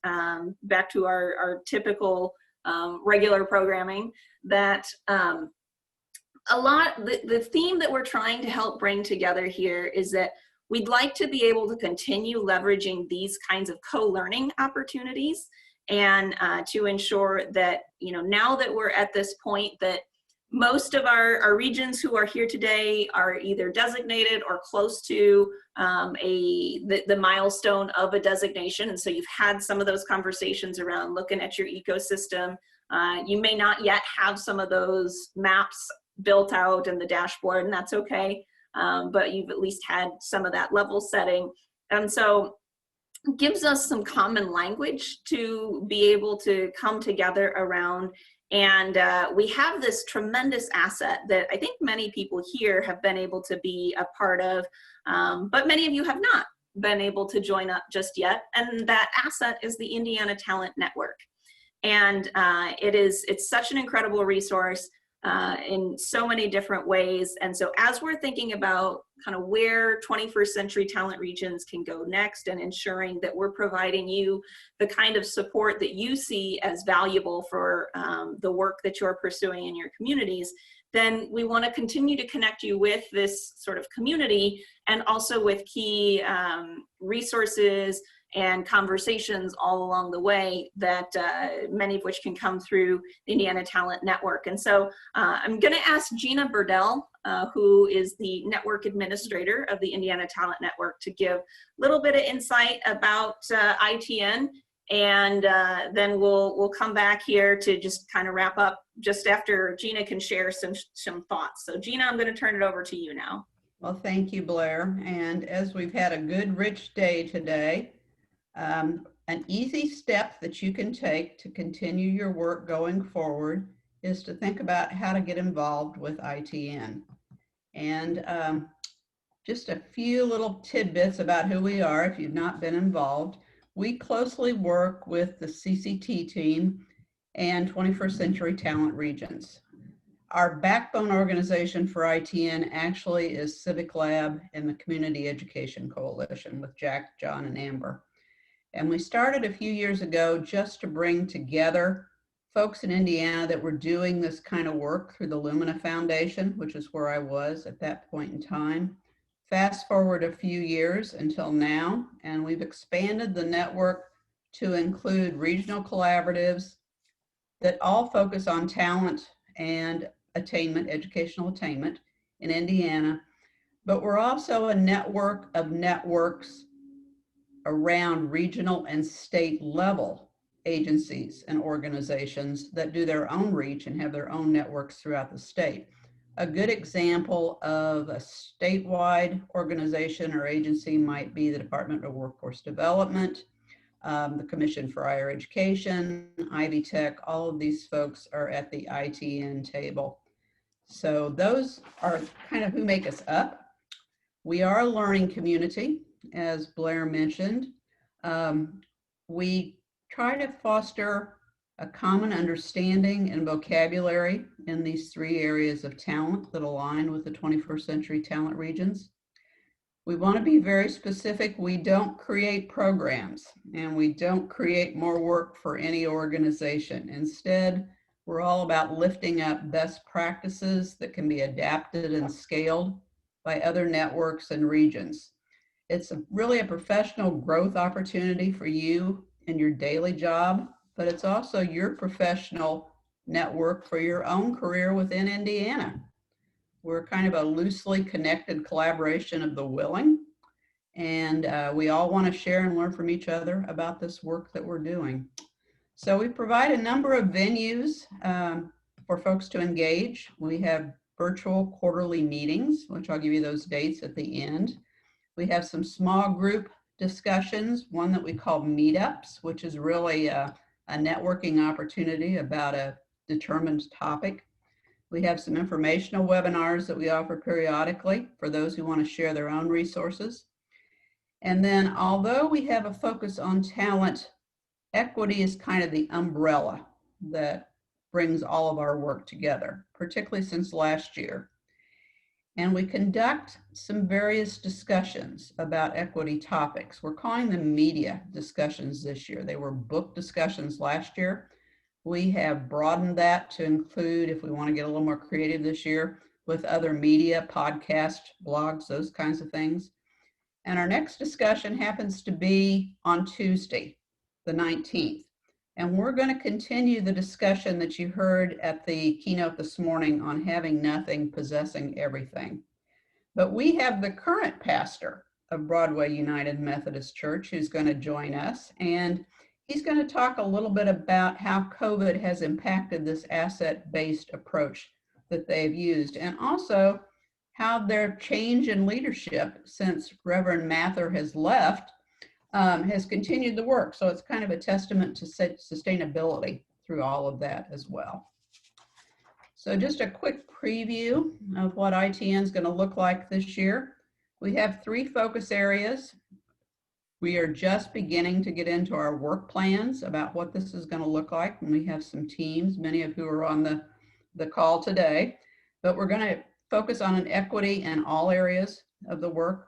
back to our typical regular programming. That the theme that we're trying to help bring together here is that we'd like to be able to continue leveraging these kinds of co-learning opportunities, and to ensure that, you know, now that we're at this point that most of our regions who are here today are either designated or close to the milestone of a designation. And so you've had some of those conversations around looking at your ecosystem. You may not yet have some of those maps built out in the dashboard, and that's okay. But you've at least had some of that level setting. And so it gives us some common language to be able to come together around. And we have this tremendous asset that I think many people here have been able to be a part of, but many of you have not been able to join up just yet. And that asset is the Indiana Talent Network. And it's such an incredible resource in so many different ways. And so as we're thinking about kind of where 21st century talent regions can go next, and ensuring that we're providing you the kind of support that you see as valuable for the work that you're pursuing in your communities, then we want to continue to connect you with this sort of community, and also with key resources and conversations all along the way, that many of which can come through the Indiana Talent Network. And so I'm going to ask Gina Burdell, who is the network administrator of the Indiana Talent Network, to give a little bit of insight about ITN, and then we'll come back here to just kind of wrap up just after Gina can share some thoughts. So Gina, I'm going to turn it over to you now. Well, thank you, Blair. And as we've had a good, rich day today, an easy step that you can take to continue your work going forward is to think about how to get involved with ITN. And just a few little tidbits about who we are if you've not been involved. We closely work with the CCT team and 21st Century Talent Regions. Our backbone organization for ITN actually is Civic Lab and the Community Education Coalition with Jack, John, and Amber. And we started a few years ago just to bring together folks in Indiana that were doing this kind of work through the Lumina Foundation, which is where I was at that point in time. Fast forward a few years until now, and we've expanded the network to include regional collaboratives that all focus on talent and attainment, educational attainment in Indiana. But we're also a network of networks around regional and state level agencies and organizations that do their own reach and have their own networks throughout the state. A good example of a statewide organization or agency might be the Department of Workforce Development, the Commission for Higher Education, Ivy Tech. All of these folks are at the ITN table. So those are kind of who make us up. We are a learning community, as Blair mentioned. We try to foster a common understanding and vocabulary in these three areas of talent that align with the 21st century talent regions. We want to be very specific. We don't create programs, and we don't create more work for any organization. Instead, we're all about lifting up best practices that can be adapted and scaled by other networks and regions. It's really a professional growth opportunity for you in your daily job, but it's also your professional network for your own career within Indiana. We're kind of a loosely connected collaboration of the willing, and we all want to share and learn from each other about this work that we're doing. So we provide a number of venues for folks to engage. We have virtual quarterly meetings, which I'll give you those dates at the end. We have some small group discussions, one that we call meetups, which is really a networking opportunity about a determined topic. We have some informational webinars that we offer periodically for those who want to share their own resources. And then although we have a focus on talent, equity is kind of the umbrella that brings all of our work together, particularly since last year. And we conduct some various discussions about equity topics. We're calling them media discussions this year. They were book discussions last year. We have broadened that to include, if we want to get a little more creative this year, with other media, podcasts, blogs, those kinds of things. And our next discussion happens to be on Tuesday, the 19th. And we're going to continue the discussion that you heard at the keynote this morning on having nothing, possessing everything. But we have the current pastor of Broadway United Methodist Church who's going to join us. And he's going to talk a little bit about how COVID has impacted this asset-based approach that they've used, and also how their change in leadership since Reverend Mather has left has continued the work. So it's kind of a testament to sustainability through all of that as well. So just a quick preview of what ITN is going to look like this year. We have 3 focus areas. We are just beginning to get into our work plans about what this is going to look like. And we have some teams, many of who are on the call today, but we're going to focus on an equity in all areas of the work.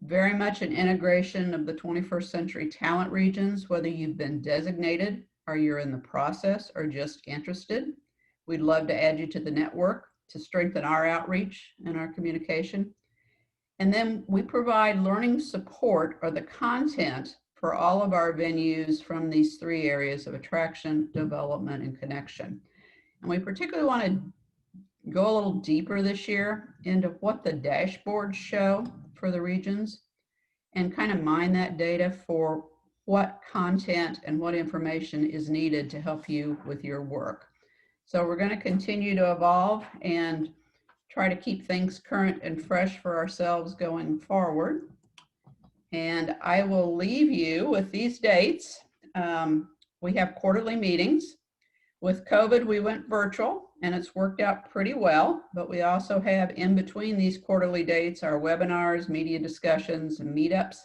Very much an integration of the 21st century talent regions, whether you've been designated or you're in the process or just interested. We'd love to add you to the network to strengthen our outreach and our communication. And then we provide learning support or the content for all of our venues from these 3 areas of attraction, development, and connection. And we particularly want to go a little deeper this year into what the dashboards show for the regions and kind of mine that data for what content and what information is needed to help you with your work. So we're going to continue to evolve and try to keep things current and fresh for ourselves going forward. And I will leave you with these dates. We have quarterly meetings. With COVID, we went virtual and it's worked out pretty well, but we also have in between these quarterly dates, our webinars, media discussions, and meetups.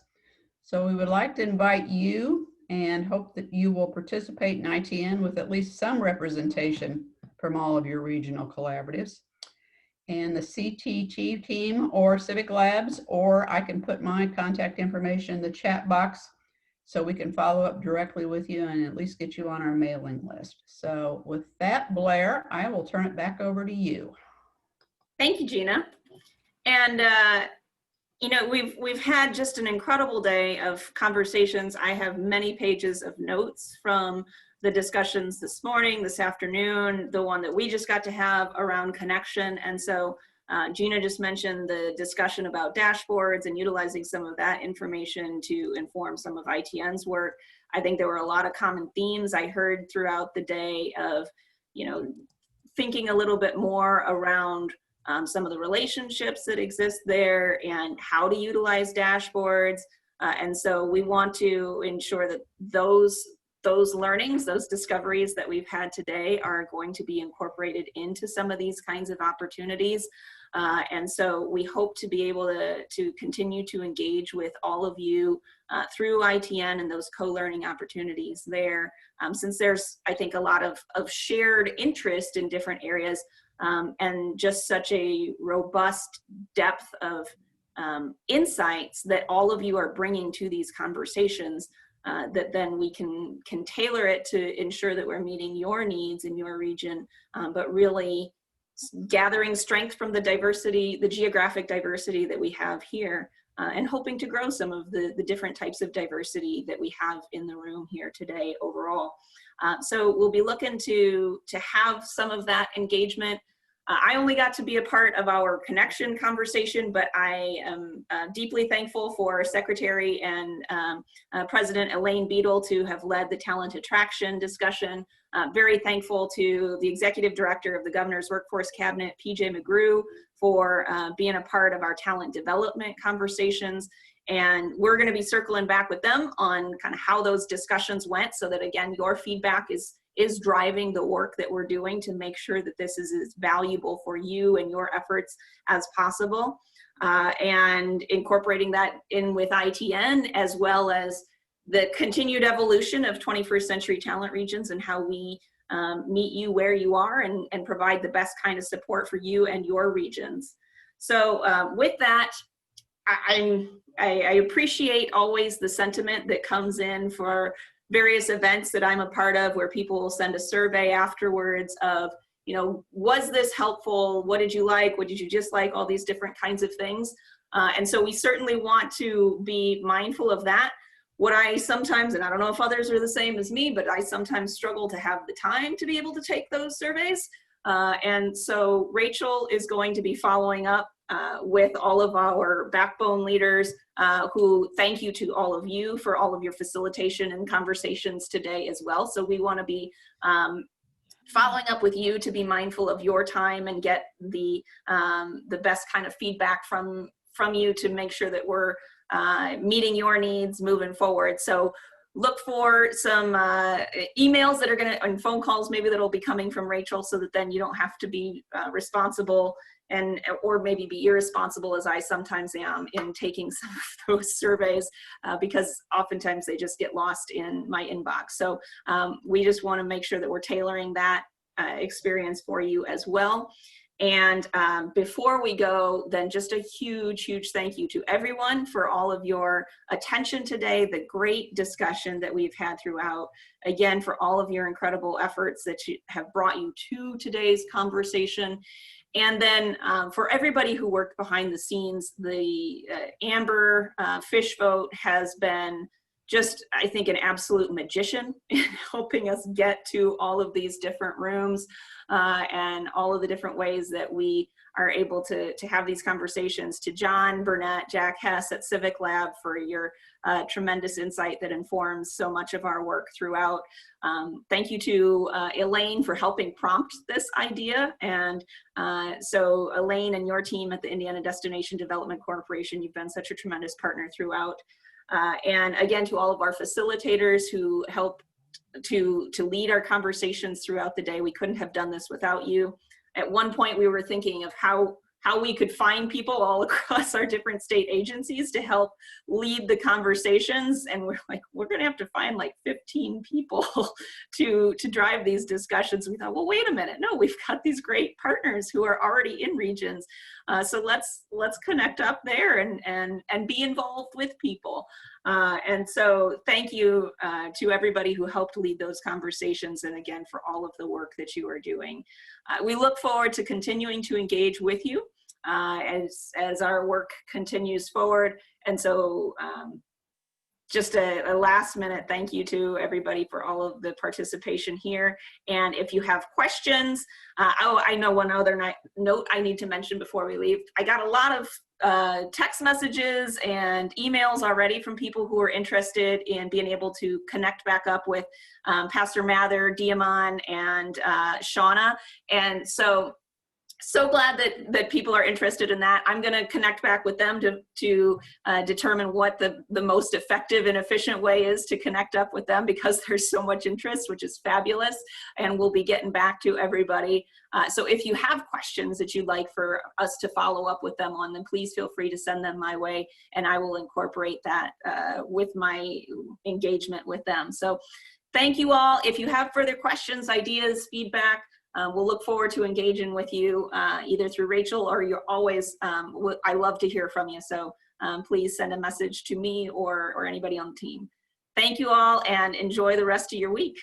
So we would like to invite you and hope that you will participate in ITN with at least some representation from all of your regional collaboratives. And the CTT team or Civic Labs, or I can put my contact information in the chat box so we can follow up directly with you and at least get you on our mailing list. So with that, Blair, I will turn it back over to you. Thank you, Gina. And you know, we've had just an incredible day of conversations. I have many pages of notes from the discussions this morning, this afternoon, the one that we just got to have around connection. And so Gina just mentioned the discussion about dashboards and utilizing some of that information to inform some of ITN's work. I think there were a lot of common themes I heard throughout the day of, you know, thinking a little bit more around some of the relationships that exist there and how to utilize dashboards. And so we want to ensure that those learnings, those discoveries that we've had today are going to be incorporated into some of these kinds of opportunities. And so we hope to be able to continue to engage with all of you through ITN and those co-learning opportunities there. Since there's, I think, a lot of shared interest in different areas and just such a robust depth of insights that all of you are bringing to these conversations, that then we can tailor it to ensure that we're meeting your needs in your region, but really gathering strength from the diversity, the geographic diversity that we have here, and hoping to grow some of the different types of diversity that we have in the room here today overall. So we'll be looking to have some of that engagement. I only got to be a part of our connection conversation, but I am deeply thankful for Secretary and President Elaine Beadle to have led the talent attraction discussion. Very thankful to the Executive Director of the Governor's Workforce Cabinet, PJ McGrew, for being a part of our talent development conversations. And we're going to be circling back with them on kind of how those discussions went, so that, again, your feedback is driving the work that we're doing to make sure that this is as valuable for you and your efforts as possible, and incorporating that in with ITN, as well as the continued evolution of 21st Century Talent Regions and how we meet you where you are and provide the best kind of support for you and your regions. So with that, I appreciate always the sentiment that comes in for various events that I'm a part of, where people will send a survey afterwards of, you know, was this helpful? What did you like? What did you dislike? All these different kinds of things. And so we certainly want to be mindful of that. What I sometimes, and I don't know if others are the same as me, but I sometimes struggle to have the time to be able to take those surveys. And so Rachel is going to be following up with all of our backbone leaders, who thank you to all of you for all of your facilitation and conversations today as well. So we want to be following up with you to be mindful of your time and get the best kind of feedback from you to make sure that we're meeting your needs moving forward. So look for some emails that are going to, and phone calls maybe that'll be coming from Rachel, so that then you don't have to be responsible or maybe be irresponsible, as I sometimes am, in taking some of those surveys, because oftentimes they just get lost in my inbox. So we just want to make sure that we're tailoring that experience for you as well. And before we go, then just a huge, huge thank you to everyone for all of your attention today, the great discussion that we've had throughout, again, for all of your incredible efforts that have brought you to today's conversation. And then for everybody who worked behind the scenes, the Amber Fish Vote has been just, I think, an absolute magician in helping us get to all of these different rooms and all of the different ways that we are able to have these conversations. To John Burnett, Jack Hess at Civic Lab for your tremendous insight that informs so much of our work throughout. Thank you to Elaine for helping prompt this idea. And so Elaine and your team at the Indiana Destination Development Corporation, you've been such a tremendous partner throughout. And again, to all of our facilitators who help to lead our conversations throughout the day. We couldn't have done this without you. At one point, we were thinking of how we could find people all across our different state agencies to help lead the conversations. And we're like, we're gonna have to find like 15 people to drive these discussions. We thought, well, wait a minute. No, we've got these great partners who are already in regions. So let's connect up there and be involved with people. And so thank you to everybody who helped lead those conversations, and again, for all of the work that you are doing. We look forward to continuing to engage with you as our work continues forward. And so just a last minute thank you to everybody for all of the participation here. And if you have questions, I know one other note I need to mention before we leave. I got a lot of text messages and emails already from people who are interested in being able to connect back up with Pastor Mather, Diamond, and Shauna. And so glad that people are interested in that. I'm going to connect back with them to determine what the most effective and efficient way is to connect up with them, because there's so much interest, which is fabulous. And we'll be getting back to everybody. So if you have questions that you'd like for us to follow up with them on, then please feel free to send them my way, and I will incorporate that with my engagement with them. So thank you all. If you have further questions, ideas, feedback, we'll look forward to engaging with you either through Rachel, or you're always, I love to hear from you. So please send a message to me or anybody on the team. Thank you all, and enjoy the rest of your week.